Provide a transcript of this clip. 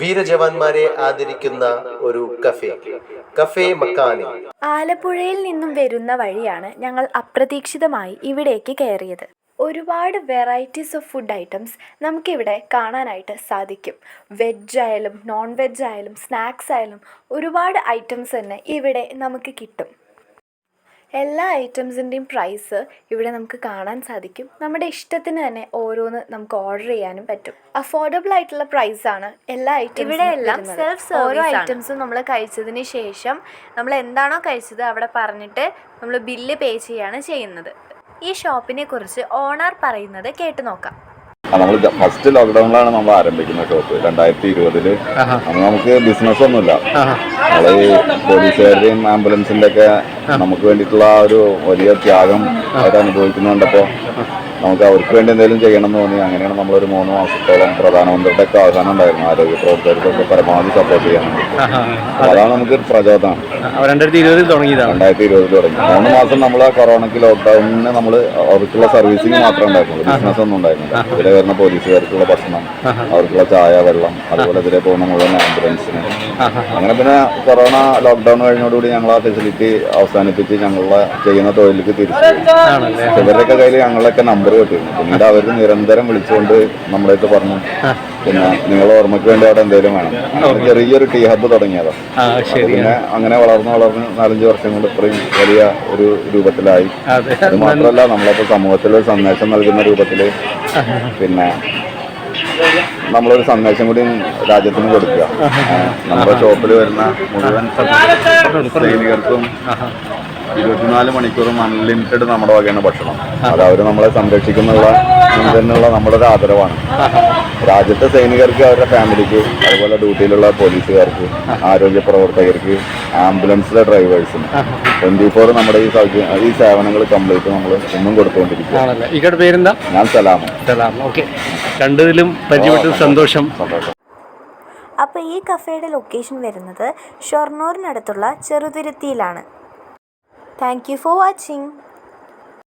വീരജവാന്മാരെ ആദരിക്കുന്ന ഒരു കഫേ മക്കാനി. ആലപ്പുഴയിൽ നിന്നും വരുന്ന വഴിയാണ് ഞങ്ങൾ അപ്രതീക്ഷിതമായി ഇവിടേക്ക് കയറിയത്. ഒരുപാട് വെറൈറ്റീസ് ഓഫ് ഫുഡ് ഐറ്റംസ് നമുക്കിവിടെ കാണാനായിട്ട് സാധിക്കും. വെജ് ആയാലും നോൺ വെജ് ആയാലും സ്നാക്സ് ആയാലും ഒരുപാട് ഐറ്റംസ് തന്നെ ഇവിടെ നമുക്ക് കിട്ടും. എല്ലാ ഐറ്റംസിൻ്റെയും പ്രൈസ് ഇവിടെ നമുക്ക് കാണാൻ സാധിക്കും. നമ്മുടെ ഇഷ്ടത്തിന് തന്നെ ഓരോന്ന് നമുക്ക് ഓർഡർ ചെയ്യാനും പറ്റും. അഫോർഡബിൾ ആയിട്ടുള്ള പ്രൈസാണ് എല്ലാ ഐറ്റംസും. ഇവിടെ എല്ലാം സെൽഫ് സർവീസ്. ഓരോ ഐറ്റംസും നമ്മൾ കഴിച്ചതിന് ശേഷം നമ്മൾ എന്താണോ കഴിച്ചത് അവിടെ പറഞ്ഞിട്ട് നമ്മൾ ബില്ല് പേ ചെയ്യാണ് ചെയ്യുന്നത്. ഈ ഷോപ്പിനെ കുറിച്ച് ഓണർ പറയുന്നത് കേട്ട് നോക്കാം. നമ്മൾ ഫസ്റ്റ് ലോക്ക്ഡൗണിലാണ് നമ്മൾ ആരംഭിക്കുന്ന ഷോപ്പ് 2020. അന്ന് നമുക്ക് ബിസിനസ് ഒന്നുമില്ല. നമ്മൾ ഈ പോലീസുകാരുടെയും ആംബുലൻസിന്റെ ഒക്കെ നമുക്ക് വേണ്ടിയിട്ടുള്ള ഒരു വലിയ ത്യാഗം അവർ അനുഭവിക്കുന്നുണ്ടപ്പോൾ നമുക്ക് അവർക്ക് വേണ്ടി എന്തെങ്കിലും ചെയ്യണം എന്ന് തോന്നി. അങ്ങനെയാണ് നമ്മളൊരു 3 മാസത്തോളം പ്രധാനമന്ത്രിയുടെ ഒക്കെ ആഹ്വാനം ഉണ്ടായിരുന്നു ആരോഗ്യ പ്രവർത്തകർക്കൊക്കെ പരമാവധി സപ്പോർട്ട് ചെയ്യാൻ വേണ്ടി. അതാണ് നമുക്ക് പ്രചോദനം. 2020 തുടങ്ങി. 3 മാസം നമ്മൾ കൊറോണയ്ക്ക് ലോക്ക്ഡൌണിന് നമ്മൾ അവർക്കുള്ള സർവീസിങ് മാത്രമേ ഉണ്ടായിരുന്നുള്ളൂ. ബിസിനസ് ഒന്നും ഉണ്ടായിരുന്നില്ല. ഇതിലെ വരുന്ന പോലീസുകാർക്കുള്ള ഭക്ഷണം, അവർക്കുള്ള ചായ, വെള്ളം, അതുപോലെ ഇതിലെ പോകുന്ന മുഴുവൻ ആംബുലൻസിന്. അങ്ങനെ പിന്നെ കൊറോണ ലോക്ക്ഡൌൺ കഴിഞ്ഞോടുകൂടി ഞങ്ങൾ ആ ഫെസിലിറ്റി അവസാനിപ്പിച്ച് ഞങ്ങളുടെ ചെയ്യുന്ന തൊഴിലേക്ക് തിരിച്ചു. ഇവരുടെയൊക്കെ കയ്യിൽ ഞങ്ങളൊക്കെ നമ്പർ കിട്ടിയിരുന്നു. പിന്നീട് അവർക്ക് നിരന്തരം വിളിച്ചുകൊണ്ട് നമ്മുടെ അടുത്ത് പറഞ്ഞു, പിന്നെ നിങ്ങളുടെ ഓർമ്മയ്ക്ക് വേണ്ടി അവിടെ എന്തെങ്കിലും വേണം. ചെറിയൊരു ടീ ഹബ്ബ് തുടങ്ങിയതാണ്. പിന്നെ അങ്ങനെ വളർന്ന് 4-5 വർഷം കൊണ്ട് ഇത്രയും വലിയ ഒരു രൂപത്തിലായി. അത് മാത്രമല്ല നമ്മളിപ്പോൾ സമൂഹത്തിൽ ഒരു സന്ദേശം നൽകുന്ന രൂപത്തിൽ പിന്നെ നമ്മളൊരു സന്ദേശം കൂടി രാജ്യത്തിന് കൊടുക്കുക. നമ്മുടെ ഷോപ്പിൽ വരുന്ന മുഴുവൻ സൈനികർക്കും 24 മണിക്കൂറും അൺലിമിറ്റഡ് നമ്മുടെ വകയാണ് ഭക്ഷണം. അത് അവർ നമ്മളെ സംരക്ഷിക്കുന്നുള്ള നമ്മുടെ ഒരു ആദരവാണ്. രാജ്യത്തെ സൈനികർക്ക്, അവരുടെ ഫാമിലിക്ക്, അതുപോലെ ഡ്യൂട്ടിയിലുള്ള പോലീസുകാർക്ക്, ആരോഗ്യ പ്രവർത്തകർക്ക്, ആംബുലൻസിലെ ഡ്രൈവേഴ്സിന് 24 നമ്മുടെ ഈ സേവനങ്ങൾ കംപ്ലീറ്റ് നമ്മൾ എന്നും കൊടുത്തുകൊണ്ടിരിക്കും. ഞാൻ സലാം. രണ്ടിലും പരിചയപ്പെട്ട സന്തോഷം. അപ്പോൾ ഈ കഫേയുടെ ലൊക്കേഷൻ വരുന്നത് ഷൊർണൂരിനടുത്തുള്ള ചെറുതുരുത്തിയിലാണ്. Thank you for watching.